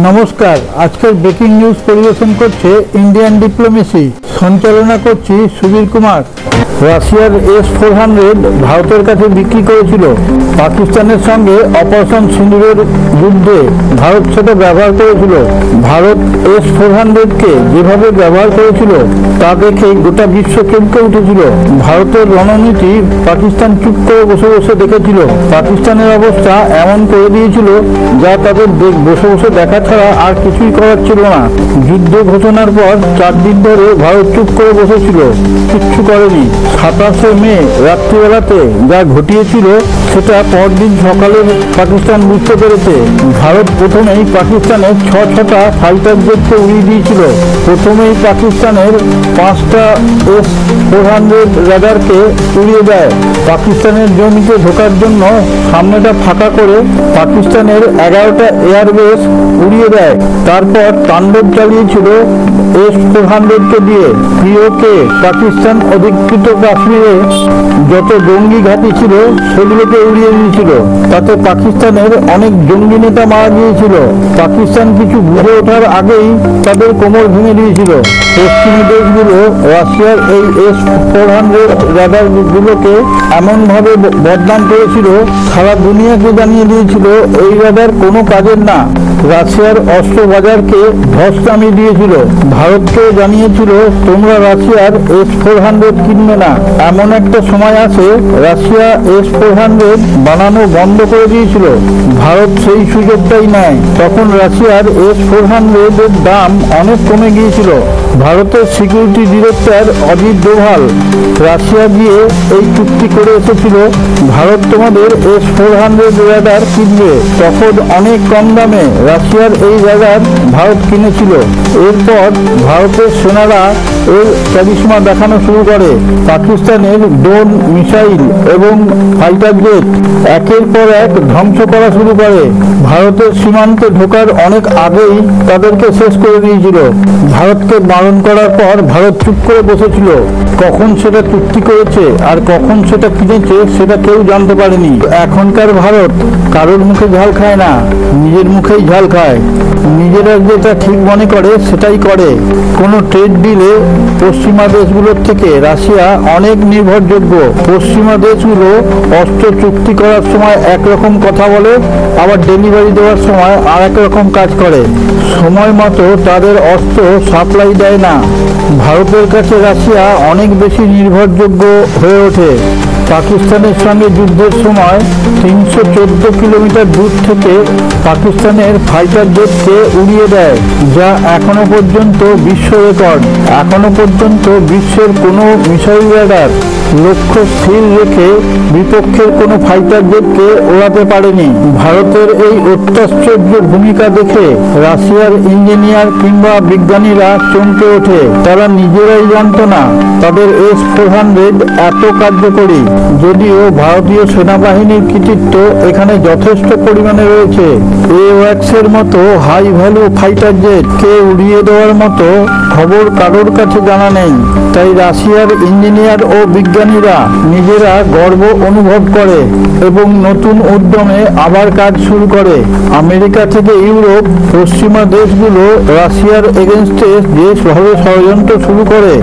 নমস্কার, আজকের breaking news পরিবেশন করছে ইন্ডিয়ান ডিপ্লোমেসি। সঞ্চালনা করছি সুবীর কুমার। রাশিয়ার S-400 ভারতের কাছে বিক্রি করেছিল। পাকিস্তানের সঙ্গে অপারেশন সিঁদুরের যুদ্ধে ভারত সেটা ব্যবহার করেছিল। ভারত S-400কে যেভাবে ব্যবহার করেছিল তা দেখে গোটা বিশ্ব চমকে উঠেছিল। ভারতের রণনীতি পাকিস্তান চুপ করে বসে বসে দেখেছিল। পাকিস্তানের অবস্থা এমন করে দিয়েছিল যা তাদের বসে বসে দেখা ছাড়া আর কিছুই করার ছিল না। যুদ্ধ ঘোষণার পর 4 দিন ধরে ভারত চুপ করে বসেছিল, কিচ্ছু করেনি। 27শে মে রাত্রিবেলাতে যা ঘটিয়েছিল সেটা পরদিন সকালে পাকিস্তান বুঝতে পেরেছে। ভারত প্রথমেই পাকিস্তানের 6টা ফাইটার জেটকে উড়িয়ে দিয়েছিল। প্রথমেই পাকিস্তানের 5টা S-400 রাডারকে উড়িয়ে দেয়। পাকিস্তানের জমিতে ঢোকার জন্য সামনেটা ফাঁকা করে পাকিস্তানের 11টা এয়ারবেস উড়িয়ে দেয়। তারপর তাণ্ডব চালিয়েছিল S-400কে দিয়ে। প্রিয়কে পাকিস্তান অধিকৃত কাশ্মীরে যত জঙ্গি ঘাঁটি ছিল সেগুলোকে উড়িয়ে দিয়েছিল। তাতে পাকিস্তানের অনেক জঙ্গি নেতা মারা গিয়েছিল। পাকিস্তান কিছু বুঝে ওঠার আগেই তাদের কোমর ভেঙে দিয়েছিল। পশ্চিমী দেশগুলো রাশিয়ার এই S-400 রাডারগুলোকে এমনভাবে বদনাম করেছিল, সারা দুনিয়াকে জানিয়ে দিয়েছিল এই রাডার কোনো কাজের না। রাশিয়ার অস্ত্র বাজারকে ধস নামিয়ে দিয়েছিল। ভারতকে জানিয়েছিল তোমরা রাশিয়ার S-400 কিনবে না। এমন একটা সময় আসে রাশিয়া S-400 বানানো বন্ধ করে দিয়েছিল। ভারত সেই সুযোগটাই নেয়। তখন রাশিয়ার S-400 এর দাম অনেক কমে গিয়েছিল। ভারতের security director Ajit Doval Russia গিয়ে এই চুক্তি করে এসেছিল, ভারত তোমাদের S-400 রাডার কিনবে। তখন অনেক কম দামে রাশিয়ার এই রাডার ভারত কিনেছিল। এরপর ভারতের সেনারা এর ক্যারিশমা দেখানো শুরু করে। পাকিস্তানের ড্রোন, মিসাইল এবং ফাইটার জেট একের পর এক ধ্বংস করা শুরু করে। ভারতের সীমান্তে ঢোকার অনেক আগেই তাদেরকে শেষ করে দিয়েছিল। ভারতকে বারণ করার পর ভারত চুপ করে বসেছিল। কখন সেটা চুক্তি করেছে আর কখন সেটা কিনেছে সেটা কেউ জানতে পারেনি। এখনকার ভারত কারোর মুখে ঝাল খায় না, নিজের মুখেই ঝাল খায়। নিজেরা যেটা ঠিক মনে করে সেটাই করে। কোনো ট্রেড ডিলে পশ্চিমা দেশগুলোর থেকে রাশিয়া অনেক নির্ভরযোগ্য। পশ্চিমা দেশগুলো অস্ত্র চুক্তি করার সময় একরকম কথা বলে, আবার ডেলিভারি দেওয়ার সময় আর এক রকম কাজ করে। সময় মতো তাদের অস্ত্র সাপ্লাই দেয় না। ভারতের কাছে রাশিয়া অনেক বেশি নির্ভরযোগ্য হয়ে ওঠে। পাকিস্তানের সঙ্গে যুদ্ধের সময় 314 কিলোমিটার দূর থেকে পাকিস্তানের ফাইটার জেটকে উড়িয়ে দেয়, যা এখনো পর্যন্ত বিশ্ব রেকর্ড। এখনো পর্যন্ত বিশ্বের কোনো মিসাইল রাডার লক্ষ্য স্থির রেখে বিপক্ষের কোনো ফাইটার জেটকে ওড়াতে পারেনি। ভারতের এই অত্যাশ্চর্য ভূমিকা দেখে রাশিয়ার ইঞ্জিনিয়ার কিংবা বিজ্ঞানীরা চমকে ওঠে। তারা নিজেরাই জানত না তাদের S-400 এত কার্যকরী। যদিও ভারতীয় সেনাবাহিনীর কৃতিত্ব এখানে যথেষ্ট পরিমাণে রয়েছে। AWACS এর মতো হাই ভ্যালু ফাইটার জেটকে উড়িয়ে দেওয়ার মতো খবর কারোর কাছে জানা নেই। তাই রাশিয়ার ইঞ্জিনিয়ার ও বিজ্ঞানীরা নিজেরা গর্ব অনুভব করে এবং নতুন উদ্যমে আবার কাজ শুরু করে। আমেরিকা থেকে ইউরোপ, পশ্চিমা দেশগুলো রাশিয়ার এগেনস্টে যেভাবে ষড়যন্ত্র শুরু করে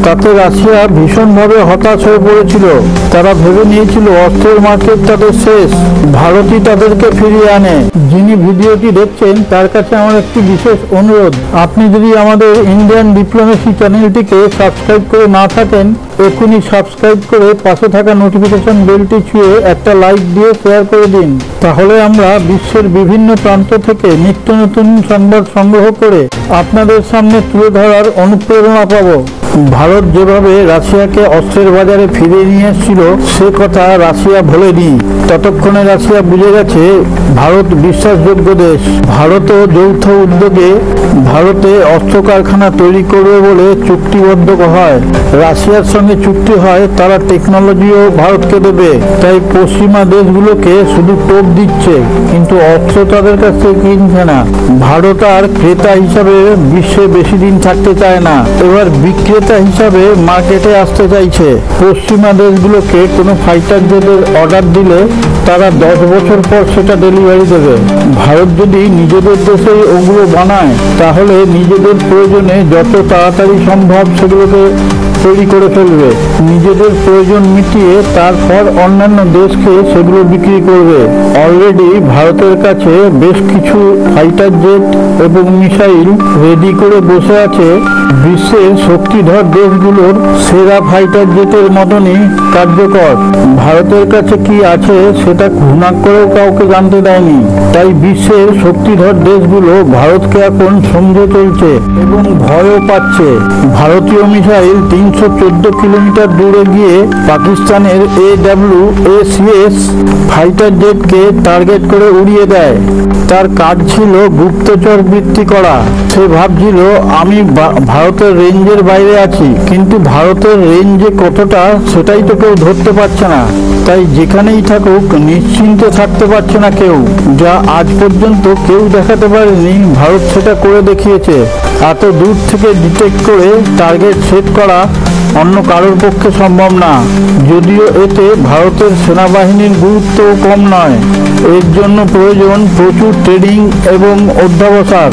তাতে রাশিয়া ভীষণভাবে হতাশ হয়ে পড়েছিল। তারা ভেবে নিয়েছিল অস্ত্রের মার্কেট তাদের শেষ, ভারতই তাদেরকে ফিরিয়ে আনে। যিনি ভিডিওটি দেখছেন তার কাছে আমার একটি বিশেষ অনুরোধ, আপনি যদি আমাদের ইন্ডিয়ান ডিপ্লোমেসি চ্যানেলটিকে সাবস্ক্রাইব করে না থাকেন এখনই সাবস্ক্রাইব করে পাশে থাকা নোটিফিকেশন বেলটি ছুঁয়ে একটা লাইক দিয়ে শেয়ার করে দিন। তাহলে আমরা বিশ্বের বিভিন্ন প্রান্ত থেকে নিত্য নতুন সংবাদ সংগ্রহ করে আপনাদের সামনে তুলে ধরার অনুপ্রেরণা পাব। ভারত যেভাবে রাশিয়াকে অস্ত্রের বাজারে ফিরিয়ে নিয়ে এসেছিল সে কথা রাশিয়া ভোলেনি। ততক্ষণে রাশিয়া বুঝে গেছে ভারত বিশ্বাসযোগ্য দেশ। ভারতও যৌথ উদ্যোগে ভারতে অস্ত্র কারখানা তৈরি করবে বলে চুক্তিবদ্ধ হয়। রাশিয়ার সঙ্গে চুক্তি হয় তারা টেকনোলজিও ভারতকে দেবে। তাই পশ্চিমা দেশগুলোকে শুধু টোপ দিচ্ছে কিন্তু অস্ত্র তাদের কাছ থেকে কিনছে না। ভারত আর ক্রেতা হিসাবে বিশ্বে বেশি দিন থাকতে চায় না, এবার বিক্রেতা বিক্রেতা হিসাবে মার্কেটে আসতে চাইছে। পশ্চিমা দেশগুলোকে কোনো ফাইটার জেটের অর্ডার দিলে তারা 10 বছর পর সেটা ডেলিভারি দেবে। ভারত যদি নিজেদের দেশেই ওগুলো বানায় তাহলে নিজেদের প্রয়োজনে যত তাড়াতাড়ি সম্ভব সেগুলোকে তৈরি করে ফেলবে, নিজেদের প্রয়োজন মিটিয়ে তারপর অন্যান্য দেশকে সেগুলো বিক্রি করবে। অলরেডি ভারতের কাছে বেশ কিছু ফাইটার জেট এবং মিসাইল রেডি করে বসে আছে। বিশ্বের শক্তিধর দেশগুলোর সেরা ফাইটার জেটের মতনই কার্যকর। ভারতের কাছে কি আছে সেটা ঘুণা করেও কাউকে জানতে দেয়নি। তাই বিশ্বের শক্তিধর দেশগুলো ভারতকে এখন সমঝে চলছে এবং ভয়ও পাচ্ছে। ভারতীয় মিসাইল 314 কিলোমিটার দূরে গিয়ে পাকিস্তানের AWACS ফাইটার জেটকে টার্গেট করে উড়িয়ে দেয়। তার কাজ ছিল গুপ্তচর বৃত্তি করা। সে ভাবছিল আমি ভারতের রেঞ্জের বাইরে আছি, কিন্তু ভারতের রেঞ্জে কতটা সেটাই তো কেউ ধরতে পারছে না। তাই যেখানেই থাকুক নিশ্চিন্তে থাকতে পারছে না কেউ। যা আজ পর্যন্ত কেউ দেখাতে পারেনি, ভারত সেটা করে দেখিয়েছে। এত দূর থেকে ডিটেক্ট করে টার্গেট সেট করা অন্য কারোর পক্ষে সম্ভব না। যদিও এতে ভারতের সেনাবাহিনীর গুরুত্বও কম নয়। এর জন্য প্রয়োজন প্রচুর ট্রেনিং এবং অধ্যাবসায়।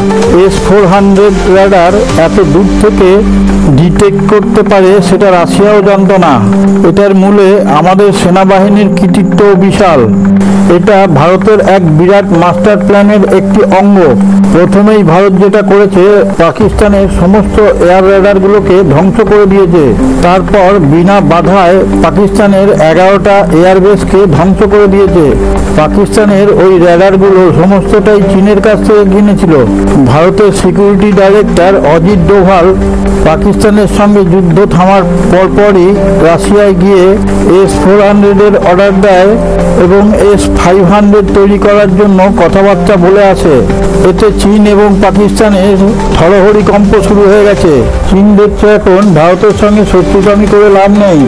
S-400 রাডার এত দূর থেকে ডিটেক্ট করতে পারে সেটা রাশিয়াও জানতো না। এটার মূলে আমাদের সেনাবাহিনীর কৃতিত্ব বিশাল। এটা ভারতের এক বিরাট মাস্টার প্ল্যানের একটি অঙ্গ। প্রথমেই ভারত যেটা করেছে, পাকিস্তানের সমস্ত এয়ার রেডারগুলোকে ধ্বংস করে দিয়েছে। তারপর বিনা বাধায় পাকিস্তানের 11টা এয়ারবেসকে ধ্বংস করে দিয়েছে। পাকিস্তানের ওই রেডারগুলো সমস্তটাই চীনের কাছ থেকে কিনেছিল। ভারতের সিকিউরিটি ডাইরেক্টর অজিত ডোভাল পাকিস্তানের সঙ্গে যুদ্ধ থামার পরপরই রাশিয়ায় গিয়ে S-400 এর অর্ডার দেয় এবং S-500 তৈরি করার জন্য কথাবার্তা বলে আসে। এতে চীন এবং পাকিস্তানের থরহরি কম্প শুরু হয়ে গেছে। চীন দেখছে এখন ভারতের সঙ্গে শত্রুতামি করে লাভ নেই।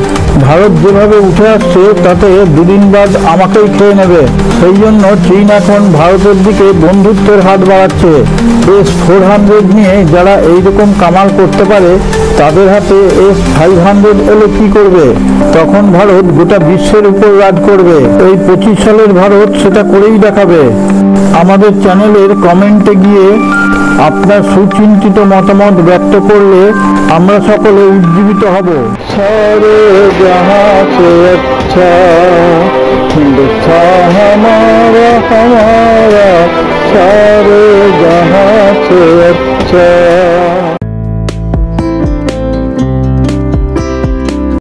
ভারত যেভাবে উঠে আসছে তাতে দুদিন বাদ আমাকেই খেয়ে নেবে। সেই জন্য চীন এখন ভারতের দিকে বন্ধুত্বের হাত বাড়াচ্ছে। S-400 নিয়ে যারা এইরকম কামাল করতে পারে তাদের হাতে S-500 এলে কি করবে? তখন ভারত গোটা বিশ্বের উপর রাজ করবে। এই 25 সালের ভারত সেটা করেই দেখাবে। আমাদের চ্যানেলের কমেন্টে গিয়ে আপনার সুচিন্তিত মতামত ব্যক্ত করলে আমরা সকলে উজ্জীবিত হব। সারে জাহাঁ সে আচ্ছা হিন্দুস্তান হামারা হামারা, সারে জাহাঁ সে আচ্ছা।